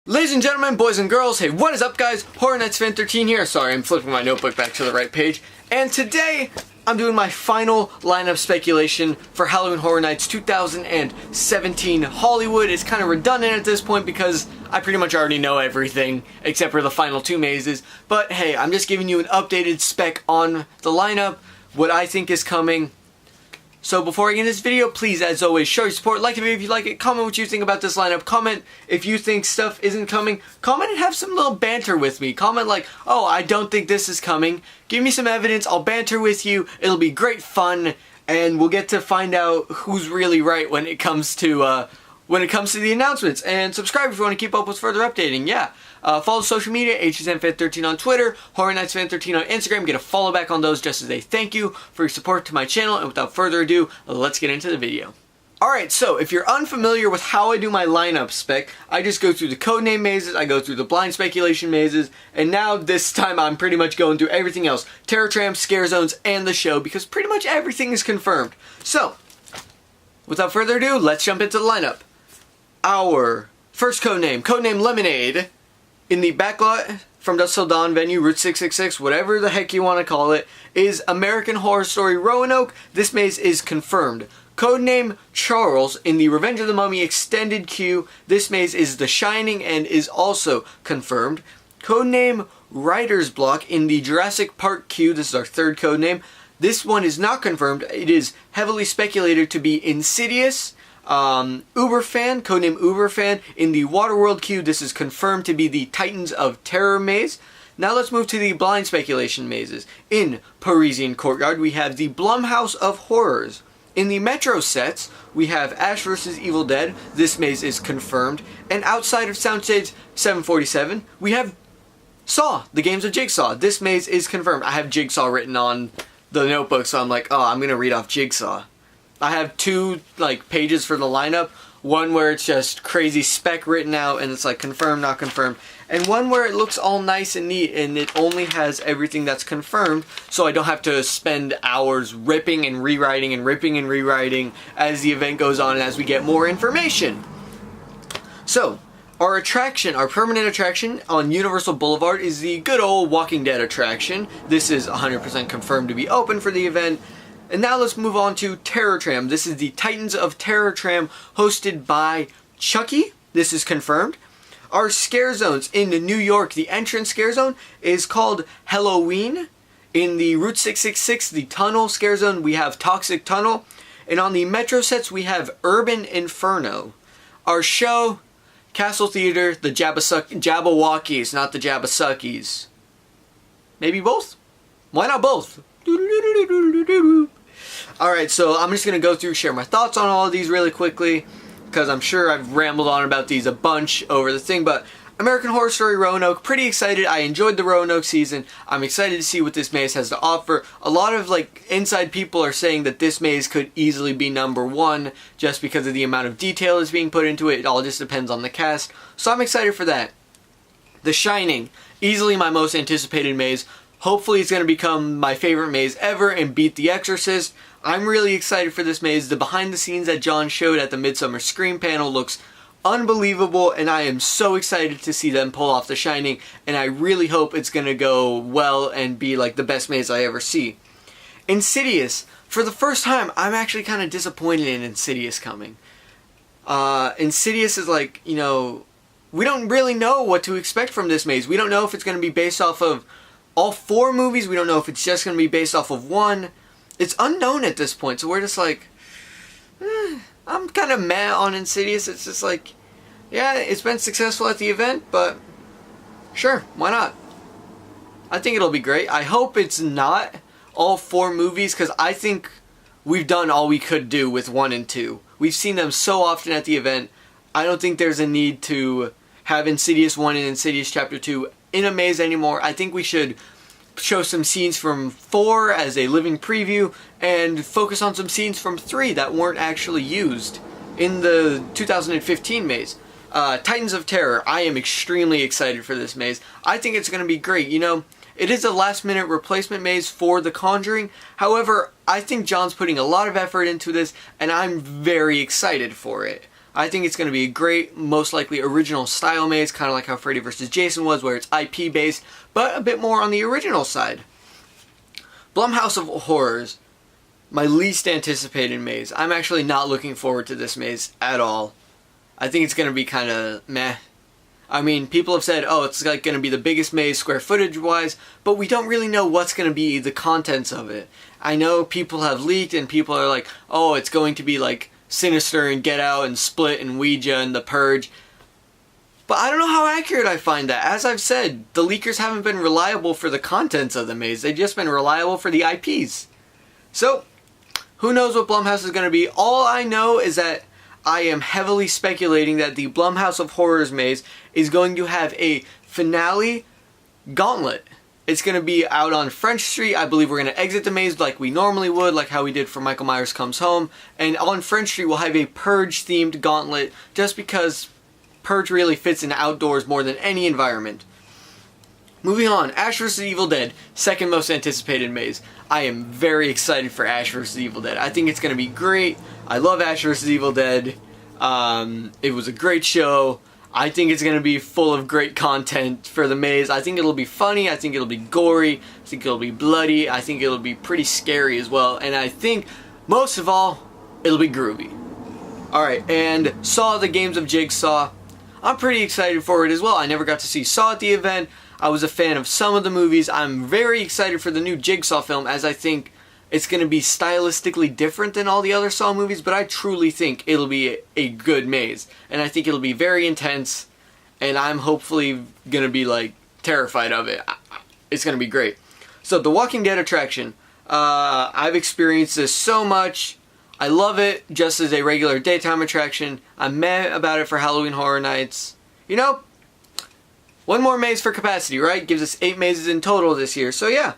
Ladies and gentlemen, boys and girls, hey, what is up guys? Horror Nights Fan 13 here. Sorry, I'm flipping my notebook back to the right page. And today, I'm doing my final lineup speculation for Halloween Horror Nights 2017 Hollywood. It's kind of redundant at this point because I pretty much already know everything except for the final two mazes. But hey, I'm just giving you an updated spec on the lineup, what I think is coming. So before I get into this video, please, as always, show your support, like the video if you like it, comment what you think about this lineup, comment if you think stuff isn't coming, comment and have some little banter with me, comment like, oh, I don't think this is coming, give me some evidence, I'll banter with you, it'll be great fun, and we'll get to find out who's really right when it comes to the announcements, and subscribe if you want to keep up with further updating, yeah. Follow social media, HSNFan13 on Twitter, Horror Nights Fan 13 on Instagram. Get a follow back on those just as a thank you for your support to my channel. And without further ado, let's get into the video. Alright, so if you're unfamiliar with how I do my lineup spec, I just go through the codename mazes, I go through the blind speculation mazes, and now this time I'm pretty much going through everything else. Terror Trams, Scare Zones, and the show, because pretty much everything is confirmed. So, without further ado, let's jump into the lineup. Our first codename Lemonade. In the backlot from Dusk Till Dawn venue, Route 666, whatever the heck you want to call it, is American Horror Story Roanoke. This maze is confirmed. Codename Charles in the Revenge of the Mummy extended queue. This maze is The Shining and is also confirmed. Codename Writer's Block in the Jurassic Park queue. This is our third codename. This one is not confirmed. It is heavily speculated to be Insidious. Uberfan, codename Uberfan, in the Waterworld queue. This is confirmed to be the Titans of Terror maze. Now let's move to the blind speculation mazes. In Parisian Courtyard, we have the Blumhouse of Horrors. In the Metro sets, we have Ash vs. Evil Dead. This maze is confirmed. And outside of Soundstage 747, we have Saw, the games of Jigsaw. This maze is confirmed. I have Jigsaw written on the notebook, so I'm like, oh, I'm going to read off Jigsaw. I have two pages for the lineup, one where it's just crazy spec written out and it's like confirmed, not confirmed, and one where it looks all nice and neat and it only has everything that's confirmed, so I don't have to spend hours ripping and rewriting and ripping and rewriting as the event goes on and as we get more information. So, our attraction, our permanent attraction on Universal Boulevard is the good old Walking Dead attraction. This is 100% confirmed to be open for the event. And now let's move on to Terror Tram. This is the Titans of Terror Tram hosted by Chucky. This is confirmed. Our scare zones in New York, the entrance scare zone is called Halloween. In the Route 666, the tunnel scare zone, we have Toxic Tunnel. And on the Metro sets, we have Urban Inferno. Our show, Castle Theater, the Jabberwockies, not the Jabbersuckies. Maybe both? Why not both? Alright, so I'm just going to go through, share my thoughts on all of these really quickly, because I'm sure I've rambled on about these a bunch over the thing, but American Horror Story Roanoke, pretty excited. I enjoyed the Roanoke season. I'm excited to see what this maze has to offer. A lot of inside people are saying that this maze could easily be #1 just because of the amount of detail that's being put into it. It all just depends on the cast, so I'm excited for that. The Shining, easily my most anticipated maze. Hopefully it's going to become my favorite maze ever and beat The Exorcist. I'm really excited for this maze. The behind the scenes that John showed at the Midsummer Scream panel looks unbelievable, and I am so excited to see them pull off The Shining, and I really hope it's going to go well and be the best maze I ever see. Insidious. For the first time, I'm actually kind of disappointed in Insidious coming. Insidious is we don't really know what to expect from this maze. We don't know if it's going to be based off of all 4 movies. We don't know if it's just going to be based off of one. It's unknown at this point, so we're just I'm kind of meh on Insidious. It's just yeah, it's been successful at the event, but sure, why not? I think it'll be great. I hope it's not all 4 movies, because I think we've done all we could do with 1 and 2. We've seen them so often at the event. I don't think there's a need to have Insidious 1 and Insidious Chapter 2 in a maze anymore. I think we should show some scenes from 4 as a living preview and focus on some scenes from 3 that weren't actually used in the 2015 maze. Titans of Terror. I am extremely excited for this maze. I think it's going to be great. It is a last minute replacement maze for The Conjuring. However, I think John's putting a lot of effort into this and I'm very excited for it. I think it's going to be a great, most likely original style maze, kind of like how Freddy vs. Jason was, where it's IP based, but a bit more on the original side. Blumhouse of Horrors, my least anticipated maze. I'm actually not looking forward to this maze at all. I think it's going to be kind of meh. I mean, people have said, oh, it's like going to be the biggest maze square footage wise, but we don't really know what's going to be the contents of it. I know people have leaked and people are like, oh, it's going to be like Sinister and Get Out and Split and Ouija and The Purge. But I don't know how accurate I find that. As I've said, the leakers haven't been reliable for the contents of the maze. They've just been reliable for the IPs. So, who knows what Blumhouse is going to be. All I know is that I am heavily speculating that the Blumhouse of Horrors maze is going to have a finale gauntlet. It's going to be out on French Street. I believe we're going to exit the maze like we normally would, like how we did for Michael Myers Comes Home. And on French Street we'll have a Purge-themed gauntlet, just because Purge really fits in outdoors more than any environment. Moving on, Ash vs. Evil Dead, second most anticipated maze. I am very excited for Ash vs. Evil Dead. I think it's going to be great. I love Ash vs. Evil Dead. It was a great show. I think it's going to be full of great content for the maze. I think it'll be funny. I think it'll be gory. I think it'll be bloody. I think it'll be pretty scary as well. And I think, most of all, it'll be groovy. Alright, and Saw, the Games of Jigsaw. I'm pretty excited for it as well. I never got to see Saw at the event. I was a fan of some of the movies. I'm very excited for the new Jigsaw film, as I think it's going to be stylistically different than all the other Saw movies, but I truly think it'll be a good maze. And I think it'll be very intense, and I'm hopefully going to be, like, terrified of it. It's going to be great. So, the Walking Dead attraction. I've experienced this so much. I love it just as a regular daytime attraction. I'm meh about it for Halloween Horror Nights. You know, one more maze for capacity, right? Gives us 8 mazes in total this year. So yeah,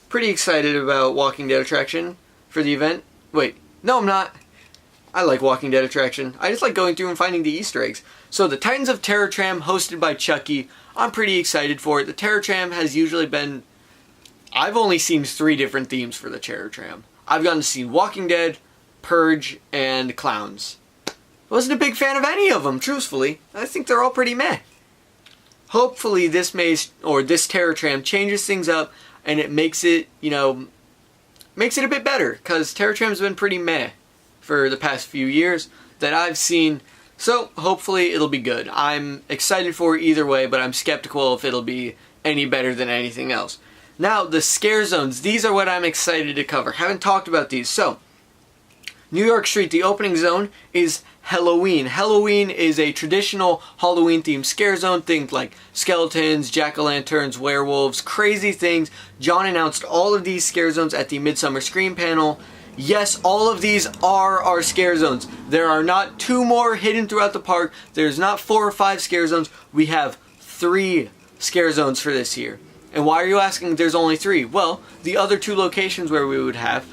pretty excited about Walking Dead attraction for the event. Wait, no I'm not. I like Walking Dead attraction. I just like going through and finding the Easter eggs. So the Titans of Terror Tram, hosted by Chucky. I'm pretty excited for it. The Terror Tram has usually been... I've only seen 3 different themes for the Terror Tram. I've gotten to see Walking Dead, Purge, and Clowns. Wasn't a big fan of any of them, truthfully. I think they're all pretty meh. Hopefully this maze, or this Terror Tram, changes things up and it makes it, you know, makes it a bit better. Because Terror Tram's been pretty meh for the past few years that I've seen. So hopefully it'll be good. I'm excited for it either way, but I'm skeptical if it'll be any better than anything else. Now, the scare zones. These are what I'm excited to cover. Haven't talked about these. So, New York Street, the opening zone is Halloween. Halloween is a traditional Halloween-themed scare zone. Think like skeletons, jack-o'-lanterns, werewolves, crazy things. John announced all of these scare zones at the Midsummer Scream panel. Yes, all of these are our scare zones. There are not 2 more hidden throughout the park. There's not 4 or 5 scare zones. We have 3 scare zones for this year. And why are you asking there's only 3? Well, the other 2 locations where we would have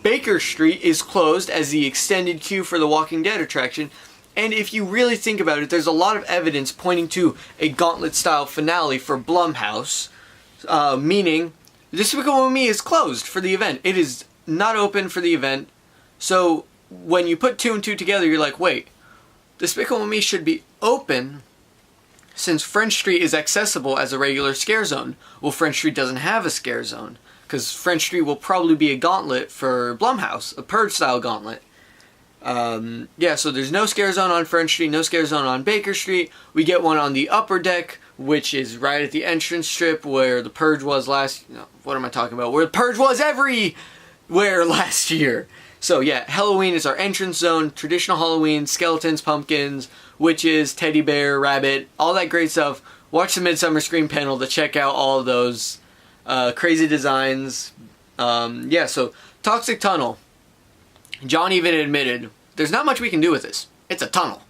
Baker Street is closed as the extended queue for the Walking Dead attraction, and if you really think about it, there's a lot of evidence pointing to a gauntlet-style finale for Blumhouse, meaning Despicable Me is closed for the event. It is not open for the event, so when you put 2 and 2 together, you're like, wait, Despicable Me should be open since French Street is accessible as a regular scare zone. Well, French Street doesn't have a scare zone, because French Street will probably be a gauntlet for Blumhouse, a Purge-style gauntlet. Yeah, so there's no scare zone on French Street, no scare zone on Baker Street. We get one on the upper deck, which is right at the entrance strip where the Purge was last... No, what am I talking about? Where the Purge was everywhere last year. So yeah, Halloween is our entrance zone, traditional Halloween, skeletons, pumpkins, witches, teddy bear, rabbit, all that great stuff. Watch the Midsummer Scream panel to check out all of those crazy designs. Yeah, so Toxic Tunnel. John even admitted, there's not much we can do with this. It's a tunnel.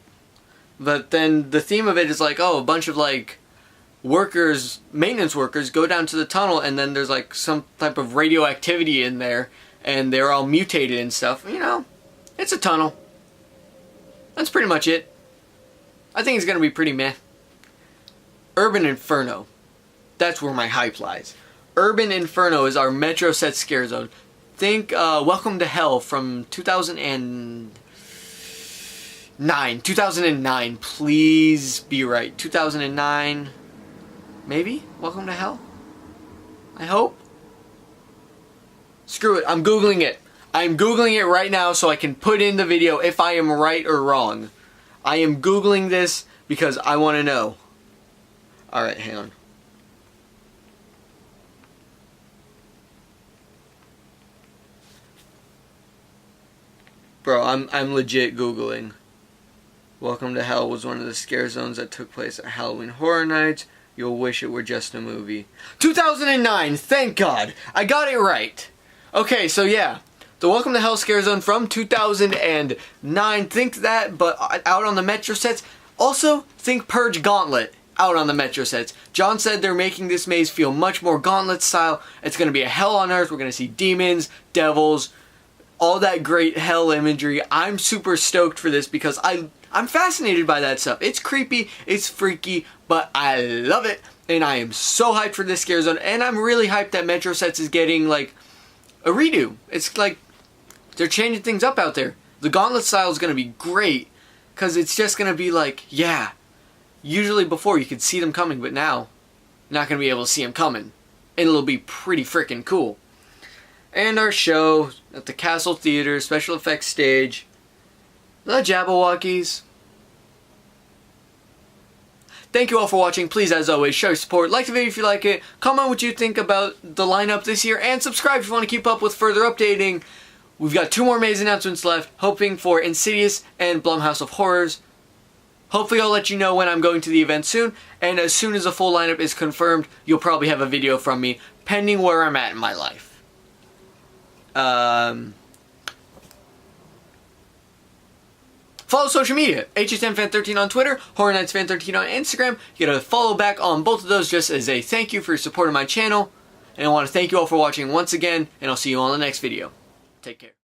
But then the theme of it is like, oh, a bunch of like workers, maintenance workers, go down to the tunnel and then there's like some type of radioactivity in there and they're all mutated and stuff. You know, it's a tunnel. That's pretty much it. I think it's going to be pretty meh. Urban Inferno. That's where my hype lies. Urban Inferno is our Metro set scare zone. Think Welcome to Hell from 2008, 2009. Please be right. 2009. Maybe? Welcome to Hell? I hope. Screw it. I'm Googling it. I'm Googling it right now so I can put in the video if I am right or wrong. I am Googling this because I want to know. Alright, hang on. Bro, I'm legit Googling. Welcome to Hell was one of the scare zones that took place at Halloween Horror Nights. You'll wish it were just a movie. 2009! Thank God! I got it right! Okay, so yeah. The Welcome to Hell scare zone from 2009. Think that, but out on the Metro sets. Also, think Purge Gauntlet out on the Metro sets. John said they're making this maze feel much more Gauntlet style. It's going to be a hell on earth. We're going to see demons, devils, all that great hell imagery. I'm super stoked for this because I'm fascinated by that stuff. It's creepy, it's freaky, but I love it. And I am so hyped for this scare zone. And I'm really hyped that Metro Sets is getting like a redo. It's like they're changing things up out there. The Gauntlet style is going to be great because it's just going to be like, yeah. Usually before you could see them coming, but now you're not going to be able to see them coming. And it'll be pretty freaking cool. And our show at the Castle Theater, special effects stage. The Jabberwockies. Thank you all for watching. Please, as always, show your support. Like the video if you like it. Comment what you think about the lineup this year. And subscribe if you want to keep up with further updating. We've got 2 more maze announcements left. Hoping for Insidious and Blumhouse of Horrors. Hopefully I'll let you know when I'm going to the event soon. And as soon as a full lineup is confirmed, you'll probably have a video from me, pending where I'm at in my life. Follow social media, HSMFan13 on Twitter, Horror Nights Fan 13 on Instagram. You get a follow back on both of those just as a thank you for your support of my channel. And I want to thank you all for watching once again, and I'll see you on the next video. Take care.